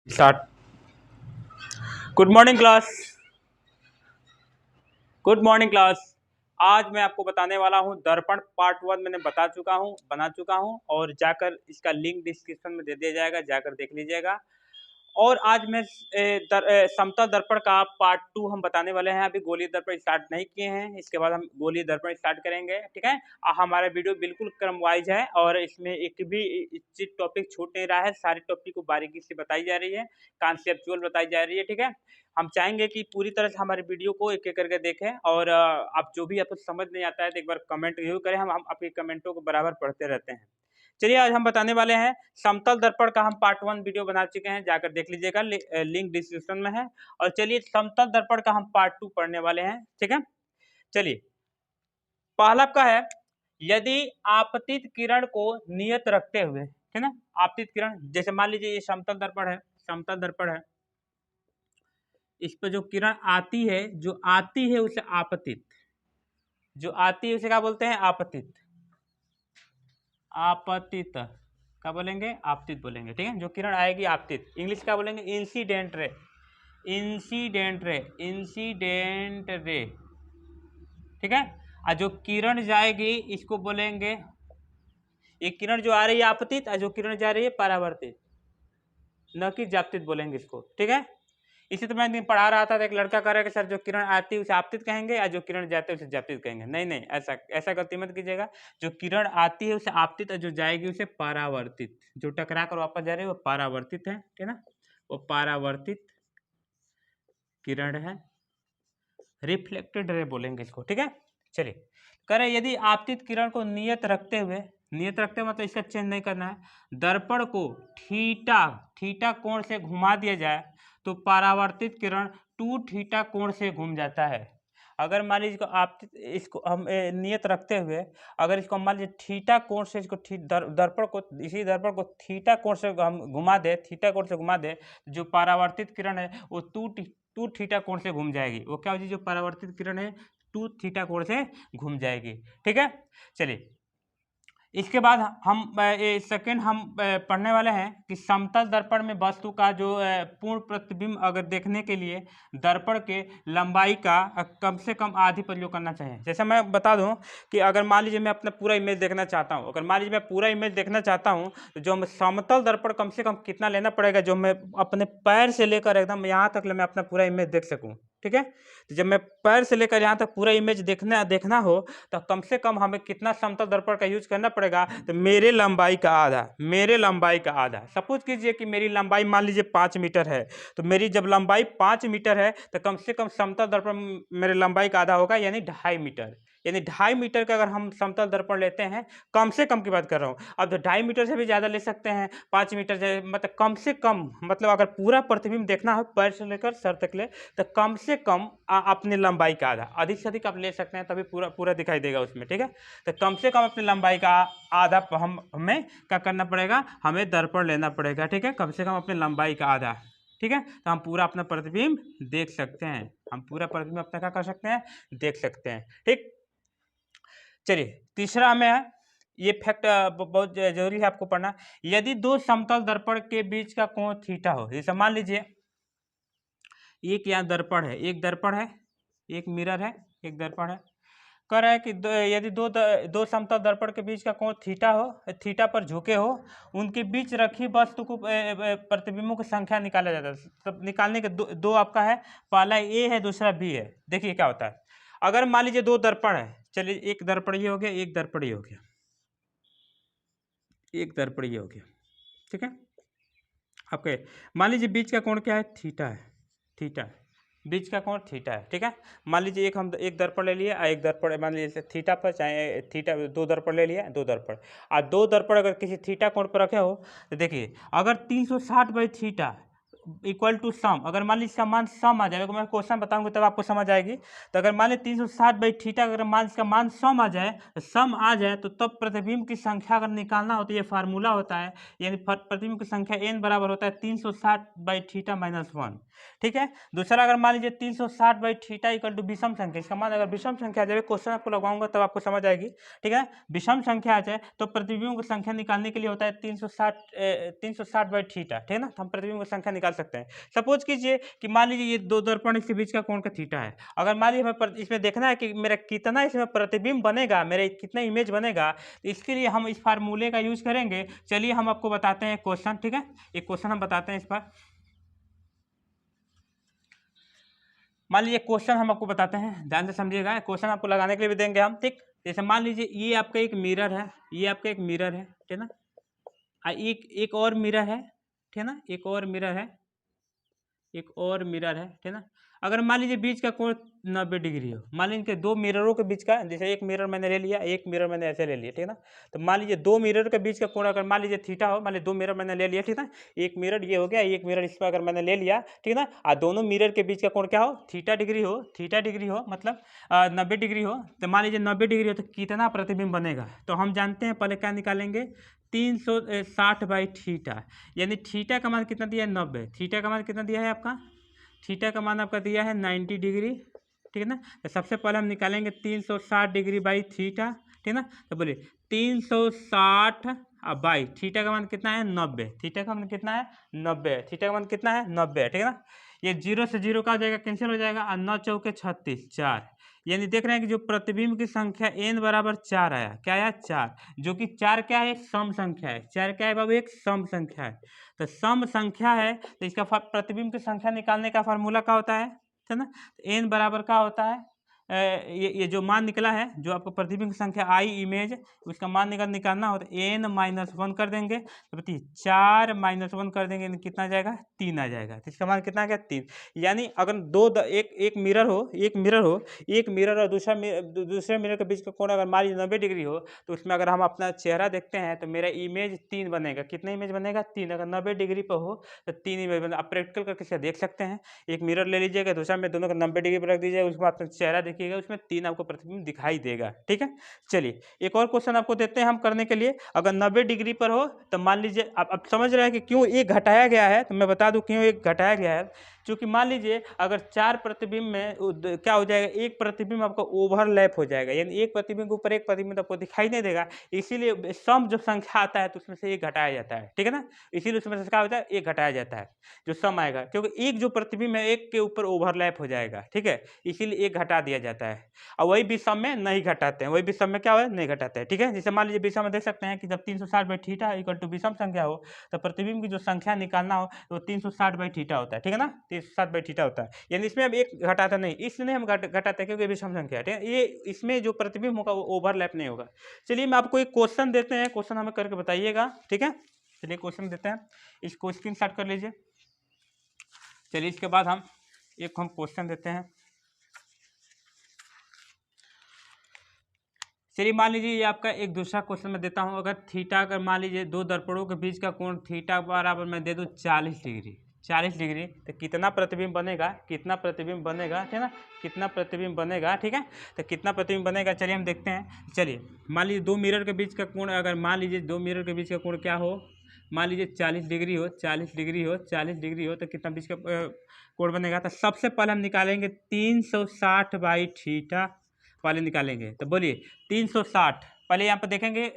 Start. Good morning class. Good morning class. आज मैं आपको बताने वाला हूं दर्पण पार्ट 1 मैंने बना चुका हूं और जाकर इसका लिंक डिस्क्रिप्शन में दे दिया जाएगा, जाकर देख लीजिएगा। और आज मैं समतल दर्पण का पार्ट 2 हम बताने वाले हैं। अभी गोलीय दर्पण स्टार्ट नहीं किए हैं, इसके बाद हम गोलीय दर्पण स्टार्ट करेंगे। ठीक है, हमारा वीडियो बिल्कुल क्रम वाइज है और इसमें एक भी टॉपिक छूट नहीं रहा है। सारी टॉपिक को बारीकी से बताई जा रही है, कॉन्सेप्चुअल बताई जा रही है। ठीक है, हम चाहेंगे कि पूरी तरह से हमारे वीडियो को एक एक करके देखें और आप जो भी आपको समझ नहीं आता है तो एक बार कमेंट जरूर करें। हम आपके कमेंटों को बराबर पढ़ते रहते हैं। चलिए, आज हम बताने वाले हैं समतल दर्पण का। हम पार्ट 1 वीडियो बना चुके हैं, जाकर देख लीजिएगा, लिंक डिस्क्रिप्शन में है। और चलिए, समतल दर्पण का हम पार्ट 2 पढ़ने वाले हैं। ठीक है, चलिए, पहला का है, यदि आपतित किरण को नियत रखते हुए, है ना, आपतित किरण, जैसे मान लीजिए ये समतल दर्पण है, समतल दर्पण है, इस पर जो किरण आती है, जो आती है उसे आपतित, जो आती है उसे क्या बोलते हैं? आपतित। आपतित क्या बोलेंगे? आपतित बोलेंगे। ठीक है, जो किरण आएगी आपतित, इंग्लिश क्या बोलेंगे? Incident ray, incident ray, incident ray. ठीक है, और जो किरण जाएगी इसको बोलेंगे, ये किरण जो आ रही है आपतित और जो किरण जा रही है परावर्तित, न कि जाप्तित बोलेंगे इसको। ठीक है, इसी तो मैं एक दिन पढ़ा रहा था, तो एक लड़का कह रहा है कि सर जो किरण आती है उसे आपतित कहेंगे और जो किरण जाती है उसे जाप्तित कहेंगे। नहीं नहीं, ऐसा गलती मत कीजिएगा। जो किरण आती है उसे आपतित और जो जाएगी उसे परावर्तित। जो टकरा कर वापस जा रही है वो परावर्तित है। ठीक है ना, वो परावर्तित किरण है, रिफ्लेक्टेड रे बोलेंगे इसको। ठीक है, चलिए, कह रहे यदि आपतित किरण को नियत रखते हुए, नियत रखते हुए मतलब इसका चेंज नहीं करना है, दर्पण को थीटा कोण से घुमा दिया जाए तो परावर्तित किरण 2 थीटा कोण से घूम जाता है। अगर मान लीजिए इसको हम नियत रखते हुए, अगर इसको मान लीजिए थीटा कोण से इसको दर्पण को, इसी दर्पण को थीटा कोण से हम घुमा दे, थीटा कोण से घुमा दे, जो परावर्तित किरण है वो 2 थीटा कोण से घूम जाएगी। वो क्या होगी? जो परावर्तित किरण है 2 थीटा कोण से घूम जाएगी। ठीक है, चलिए, इसके बाद हम सेकेंड हम पढ़ने वाले हैं कि समतल दर्पण में वस्तु का जो पूर्ण प्रतिबिंब अगर देखने के लिए दर्पण के लंबाई का कम से कम आधी प्रयोग करना चाहिए। जैसे मैं बता दूं कि अगर मान लीजिए मैं अपना पूरा इमेज देखना चाहता हूं, अगर मान लीजिए मैं पूरा इमेज देखना चाहता हूं, तो जो मैं समतल दर्पण कम से कम कितना लेना पड़ेगा, जो मैं अपने पैर से लेकर एकदम यहाँ तक मैं अपना पूरा इमेज देख सकूँ। ठीक है, तो जब मैं पैर से लेकर यहाँ तक पूरा इमेज देखना हो तो कम से कम हमें कितना समतल दर्पण का यूज करना पड़ेगा? तो मेरे लंबाई का आधा, मेरे लंबाई का आधा। सपोज कीजिए कि मेरी लंबाई मान लीजिए 5 मीटर है, तो मेरी जब लंबाई 5 मीटर है तो कम से कम समतल दर्पण मेरे लंबाई का आधा होगा, यानी 2.5 मीटर। यानी 2.5 मीटर का अगर हम समतल दर्पण लेते हैं, कम से कम की बात कर रहा हूँ, अब तो 2.5 मीटर से भी ज़्यादा ले सकते हैं, 5 मीटर से, मतलब कम से कम, मतलब अगर पूरा प्रतिबिंब देखना हो पैर से लेकर सर तक ले, तो कम से कम अपनी लंबाई का आधा, अधिक से अधिक आप ले सकते हैं, तभी पूरा पूरा दिखाई देगा उसमें। ठीक है, तो कम से कम अपनी लंबाई का आधा हमें क्या करना पड़ेगा? हमें दर्पण लेना पड़ेगा। ठीक है, कम से कम अपनी लंबाई का आधा। ठीक है, तो हम पूरा अपना प्रतिबिंब देख सकते हैं, हम पूरा प्रतिबिंब अपना क्या कर सकते हैं? देख सकते हैं। ठीक, चलिए, तीसरा हमें है, ये फैक्ट बहुत जरूरी है आपको पढ़ना। यदि 2 समतल दर्पण के बीच का कोण थीटा हो, जैसे मान लीजिए एक यहाँ दर्पण है, एक दर्पण है, एक मिरर है, एक दर्पण है। कह रहा है कि यदि दो समतल दर्पण के बीच का कोण थीटा हो, थीटा पर झुके हो, उनके बीच रखी वस्तु को प्रतिबिंबों की संख्या निकाला जाता है। तब निकालने के दो आपका है, पहला ए है, दूसरा बी है। देखिए क्या होता है, अगर मान लीजिए 2 दर्पण है, चलिए एक दर्पण ये हो गया, एक दर्पण ये हो गया, एक दर्पण ये हो गया। ठीक है, आपके मान लीजिए बीच का कोण क्या है? थीटा है, थीटा है, बीच का कोण थीटा है। ठीक है, मान लीजिए हम एक दर्पण ले लिए और एक दर्पण, मान लीजिए थीटा पर, चाहे थीटा, 2 दर्पण ले लिया, 2 दर्पण, और 2 दर्पण अगर किसी थीटा कोण पर रखे हो, तो देखिए अगर 360/थीटा इक्वल टू सम, अगर मान लीजिए इसका मान सम आ जाएगा, मैं क्वेश्चन बताऊंगा तब आपको समझ आएगी। तो अगर मान लीजिए 360/थीटा अगर मान इसका मान सम आ जाए, सम आ जाए, तो तब प्रतिबिंब की संख्या अगर निकालना हो तो ये फार्मूला होता है, यानी प्रतिबिंब की संख्या n बराबर होता है 360/थीटा माइनस 1। ठीक है, दूसरा अगर मान लीजिए 360/थीटा इक्वल टू विषम संख्या, इसका मान अगर विषम संख्या आ जाए, क्वेश्चन आपको लगवाऊंगा तब आपको समझ आएगी। ठीक है, विषम संख्या आ जाए तो प्रतिबिंब की संख्या निकालने के लिए होता है 360/थीटा। ठीक है ना, तो हम प्रतिबिंब की संख्या निकाल सकते हैं। सपोज कीजिए कि मान लीजिए ये दो दर्पण के बीच का कोण का थीटा है। अगर मान लीजिए हमें इसमें देखना है कि मेरा कितना इसमें प्रतिबिंब बनेगा, मेरा कितना इमेज बनेगा, तो इसके लिए हम इस फार्मूले का यूज करेंगे। चलिए हम आपको बताते हैं क्वेश्चन, ठीक है, एक क्वेश्चन हम बताते हैं इस पर। मान लीजिए क्वेश्चन हम आपको बताते हैं, ध्यान से समझिएगा, क्वेश्चन आपको लगाने के लिए भी देंगे हम, ठीक। जैसे मान लीजिए ये आपका एक मिरर है, ये आपका एक मिरर है, ठीक है ना, एक और मिरर है, ठीक है ना, एक और मिरर है, एक और मिरर है, ठीक है ना। अगर मान लीजिए बीच का कोण 90 डिग्री हो, मान लीजिए दो मिररों के बीच का, जैसे एक मिरर मैंने ले लिया, एक मिरर मैंने ऐसे ले लिया, ठीक है ना। तो मान लीजिए दो मिरर के बीच का कोण अगर मान लीजिए थीटा हो, मान लीजिए दो मिरर मैंने ले लिया, ठीक है, एक मिरर ये हो गया, एक मिरर इस पर अगर मैंने ले लिया, ठीक है ना, और दोनों मिरर के बीच का कोण क्या हो, थीटा डिग्री हो, थीटा डिग्री हो, मतलब 90 डिग्री हो। तो मान लीजिए 90 डिग्री हो तो कितना प्रतिबिंब बनेगा, तो हम जानते हैं, पहले क्या निकालेंगे, 360 बाई थीटा, यानी थीटा का मान कितना दिया है, 90। थीटा का मान कितना दिया है आपका, थीटा का मान आपका दिया है 90 डिग्री, ठीक है ना। तो सबसे पहले हम निकालेंगे 360 डिग्री बाई थीटा, ठीक है ना। तो बोलिए 360 बाई थीटा का मान कितना है, 90। थीटा का मान कितना है, 90। थीटा का मान कितना है, 90, ठीक है ना। ये 0 से 0 का हो जाएगा, कैंसिल हो जाएगा, और 9 चौके 36, 4। यानी देख रहे हैं कि जो प्रतिबिंब की संख्या n बराबर 4 आया, क्या आया, 4, जो कि 4 क्या है, सम संख्या है। 4 क्या है बाबू, एक सम संख्या है। तो सम संख्या है तो इसका प्रतिबिंब की संख्या निकालने का फार्मूला क्या होता है ना, n बराबर क्या होता है, ये जो मान निकला है, जो आपको प्रतिबिंब की संख्या आई इमेज, उसका मान निकालना हो तो n-1 कर देंगे, तो बताइए 4 - 1 कर देंगे, कितना आ जाएगा, 3 आ जाएगा। तो इसका मान कितना आ गया, 3। यानी अगर एक मिरर हो, एक मिरर और दूसरे मिरर के बीच का कोण अगर मान लीजिए 90 डिग्री हो, तो उसमें अगर हम अपना चेहरा देखते हैं तो मेरा इमेज 3 बनेगा। कितना इमेज बनेगा, 3। अगर 90 डिग्री पर हो तो 3 इमेज बनेगा। आप प्रैक्टिकल करके देख सकते हैं, एक मिरर ले लीजिएगा, दूसरा में दोनों को 90 डिग्री पर रख दीजिएगा, उसके बाद अपना चेहरा देखिएगा, उसमें 3 आपको प्रतिबिंब दिखाई देगा, ठीक है। चलिए एक और क्वेश्चन आपको देते हैं हम करने के लिए। अगर 90 डिग्री पर हो तो मान लीजिए, आप समझ रहे हैं कि क्यों एक घटाया गया है, तो मैं बता दूं क्यों एक घटाया गया है। क्योंकि मान लीजिए अगर 4 प्रतिबिंब में क्या हो जाएगा, एक प्रतिबिंब आपका ओवरलैप हो जाएगा, यानी एक प्रतिबिंब के ऊपर एक प्रतिबिंब आपको दिखाई नहीं देगा। इसीलिए सम जो संख्या आता है तो उसमें से एक घटाया जाता है, ठीक है ना। इसीलिए उसमें से क्या होता है, एक घटाया जाता है जो सम आएगा, क्योंकि एक जो प्रतिबिंब है एक के ऊपर ओवरलैप हो जाएगा, ठीक है, इसीलिए एक घटा दिया जाता है। और वही विषम में नहीं घटाते हैं, वही विषम में क्या हो, नहीं घटाते हैं, ठीक है। जैसे मान लीजिए विषम में देख सकते हैं कि जब 360 बाई थीटा इक्वल टू विषम संख्या हो, तो प्रतिबिंब की जो संख्या निकालना हो तो 360 बाई थीटा होता है, ठीक है ना, 360 बाई थीटा होता है। यानी इसमें अब एक घटाता नहीं, इसलिए हम घटाते हैं क्योंकि विषम संख्या है, ठीक है। ये इसमें जो प्रतिबिंब होगा वो ओवरलैप नहीं होगा। चलिए मैं आपको एक क्वेश्चन देते हैं, क्वेश्चन हमें करके बताइएगा, ठीक है। चलिए क्वेश्चन देते हैं, इसको स्क्रीनशॉट कर लीजिए। चलिए इसके बाद हम क्वेश्चन देते हैं। चलिए मान लीजिए ये आपका एक दूसरा क्वेश्चन मैं देता हूँ। अगर थीटा, अगर मान लीजिए दो दर्पणों के बीच का कोण थीटा बराबर मैं दे दूँ 40 डिग्री, 40 डिग्री, तो कितना प्रतिबिंब बनेगा, कितना प्रतिबिंब बनेगा, ठीक है ना, कितना प्रतिबिंब बनेगा, ठीक है। तो कितना प्रतिबिंब बनेगा, चलिए हम देखते हैं। चलिए मान लीजिए दो मिरर के बीच का कोण, अगर मान लीजिए दो मिरर के बीच का कोण क्या हो, मान लीजिए 40 डिग्री हो, 40 डिग्री हो, 40 डिग्री हो, तो कितना बीच का कोण बनेगा। तो सबसे पहले हम निकालेंगे 360 बाई थीटा, पहले निकालेंगे। तो बोलिए 360, पहले यहाँ पर देखेंगे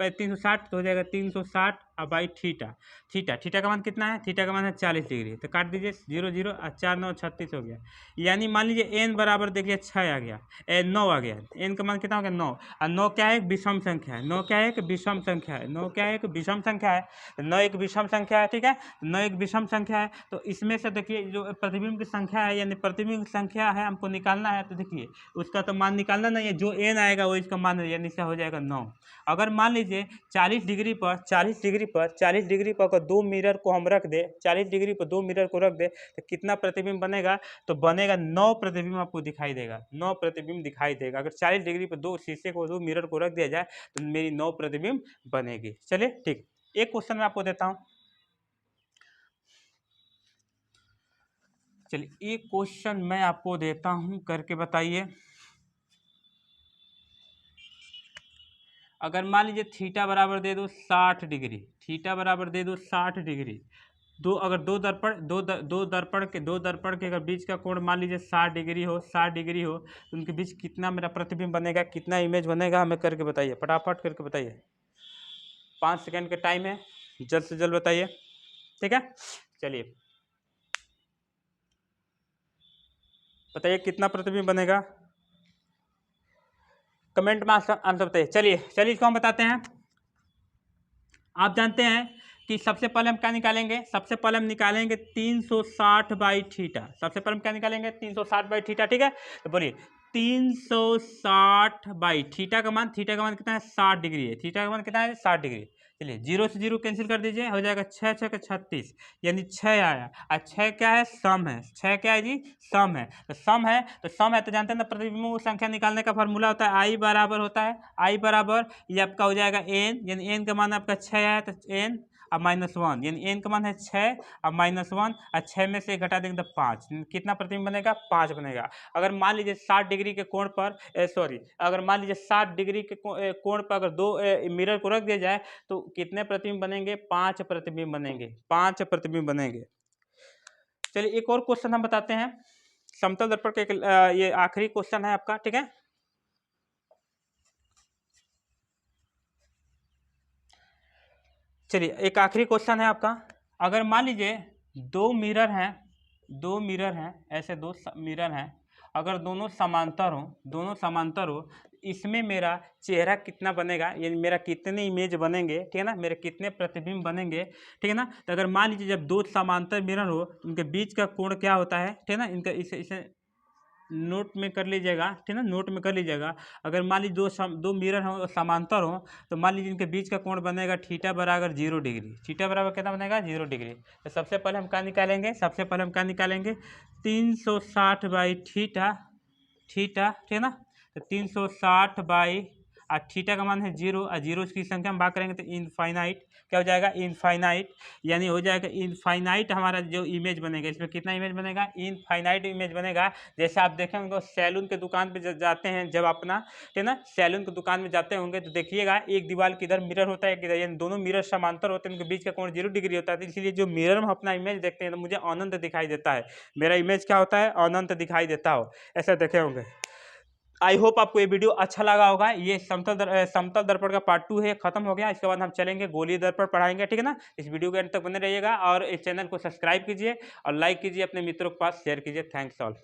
360 तो हो जाएगा 360 बाई थीटा। थीटा का मान कितना है, थीटा का मान है 40 डिग्री, तो काट दीजिए 0 0 और 4 9 36 हो गया। यानी मान लीजिए n बराबर देखिए 6 आ गया, 9 आ गया। n का मान कितना हो गया, 9। और 9 क्या है, एक विषम संख्या है, 9 क्या है, एक विषम संख्या है, 9 क्या है, एक विषम संख्या है। 9 एक विषम संख्या है, ठीक है, 9 एक विषम संख्या है। तो इसमें से देखिए जो प्रतिबिंब की संख्या है, यानी प्रतिबिंब की संख्या है हमको निकालना है, तो देखिए उसका तो मान निकालना नहीं है, जो n आएगा वो इसका मान है, यानी इसका हो जाएगा 9। अगर मान लीजिए 40 डिग्री पर अगर दो मिरर को हम रख दे, 40 डिग्री पर दो मिरर को रख दे, तो कितना प्रतिबिंब बनेगा, तो बनेगा 9 प्रतिबिंब आपको दिखाई देगा, 9 प्रतिबिंब दिखाई देगा। अगर 40 डिग्री पर दो शीशे को, दो मिरर को रख दिया जाए तो मेरी 9 प्रतिबिंब बनेगी। चलिए ठीक, एक क्वेश्चन मैं आपको देता हूं। चलिए एक क्वेश्चन मैं आपको देता हूं, करके बताइए। अगर मान लीजिए थीटा बराबर दे दो 60 डिग्री, थीटा बराबर दे दो 60 डिग्री, अगर दो दर्पण के अगर बीच का कोण मान लीजिए 60 डिग्री हो, 60 डिग्री हो, तो उनके बीच कितना मेरा प्रतिबिंब बनेगा, कितना इमेज बनेगा, हमें करके बताइए, फटाफट करके बताइए। 5 सेकंड का टाइम है, जल्द से जल्द बताइए, ठीक है। चलिए बताइए कितना प्रतिबिंब बनेगा, कमेंट में आंसर बताइए। चलिए इसको हम बताते हैं। आप जानते हैं कि सबसे पहले हम क्या निकालेंगे, सबसे पहले हम निकालेंगे 360 बाई थीटा। सबसे पहले हम क्या निकालेंगे, 360 बाई थीटा। ठीक है, तो बोलिए 360 बाई थीटा का मान कितना है, 60 डिग्री है। थीटा का मान कितना है, 60 डिग्री। चलिए 0 से 0 कैंसिल कर दीजिए, हो जाएगा 6 6 का 36, यानी 6 आया। और 6 क्या है, सम है। 6 क्या है जी, सम है। तो सम है तो जानते हैं ना, प्रतिबिंब संख्या निकालने का फार्मूला होता है आई बराबर होता है, आई बराबर ये आपका हो जाएगा एन, यानी एन का मान आपका 6 है तो एन अब -1, यानी एन का मान है 6 अब -1, और 6 में से घटा देंगे तो 5, कितना प्रतिबिंब बनेगा, 5 बनेगा। अगर मान लीजिए 60 डिग्री के कोण पर अगर मान लीजिए 60 डिग्री के कोण पर अगर 2 मिरर को रख दिया जाए तो कितने प्रतिबिंब बनेंगे, 5 प्रतिबिंब बनेंगे, 5 प्रतिबिंब बनेंगे। चलिए एक और क्वेश्चन हम बताते हैं, समतल दर्पण के ये आखिरी क्वेश्चन है आपका। ठीक है, चलिए एक आखिरी क्वेश्चन है आपका। अगर मान लीजिए 2 मिरर हैं, ऐसे 2 मिरर हैं, अगर दोनों समांतर हो, इसमें मेरा चेहरा कितना बनेगा, यानी मेरा कितने इमेज बनेंगे, ठीक है ना, मेरे कितने प्रतिबिंब बनेंगे, ठीक है ना। तो अगर मान लीजिए जब 2 समांतर मिरर हो तो उनके बीच का कोण क्या होता है, ठीक है ना, इनका इसे नोट में कर लीजिएगा, ठीक है ना, नोट में कर लीजिएगा। अगर मान लीजिए दो मिरर हो समांतर हो तो मान लीजिए इनके बीच का कोण बनेगा थीटा बराबर 0 डिग्री। थीटा बराबर कितना बनेगा, 0 डिग्री। तो सबसे पहले हम क्या निकालेंगे, 360 बाई थीटा, ठीक है ना। तो 360 बाई थीटा का मान है 0, और 0 की संख्या हम भाग करेंगे तो इनफाइनाइट, क्या हो जाएगा, इनफाइनाइट, यानी हो जाएगा इनफाइनाइट। हमारा जो इमेज बनेगा, इसमें कितना इमेज बनेगा, इनफाइनाइट इमेज बनेगा। जैसे आप देखें होंगे सैलून के दुकान पे जाते हैं जब अपना, ठीक है ना, सैलून की दुकान में जाते होंगे तो देखिएगा एक दीवार के इधर मिरर होता है, एक इधर, यानी दोनों मिरर समांतर होते हैं, उनके बीच का कोण 0 डिग्री होता है। तो इसलिए जो मिरर में अपना इमेज देखते हैं तो मुझे अनंत दिखाई देता है, मेरा इमेज क्या होता है, अनंत दिखाई देता हो, ऐसा देखे होंगे। आई होप आपको ये वीडियो अच्छा लगा होगा। ये समतल दर्पण का पार्ट 2 है, खत्म हो गया। इसके बाद हम चलेंगे गोलीय दर्पण पढ़ाएंगे, ठीक है ना। इस वीडियो के अंत तक बने रहिएगा और इस चैनल को सब्सक्राइब कीजिए और लाइक कीजिए, अपने मित्रों के पास शेयर कीजिए। Thanks all.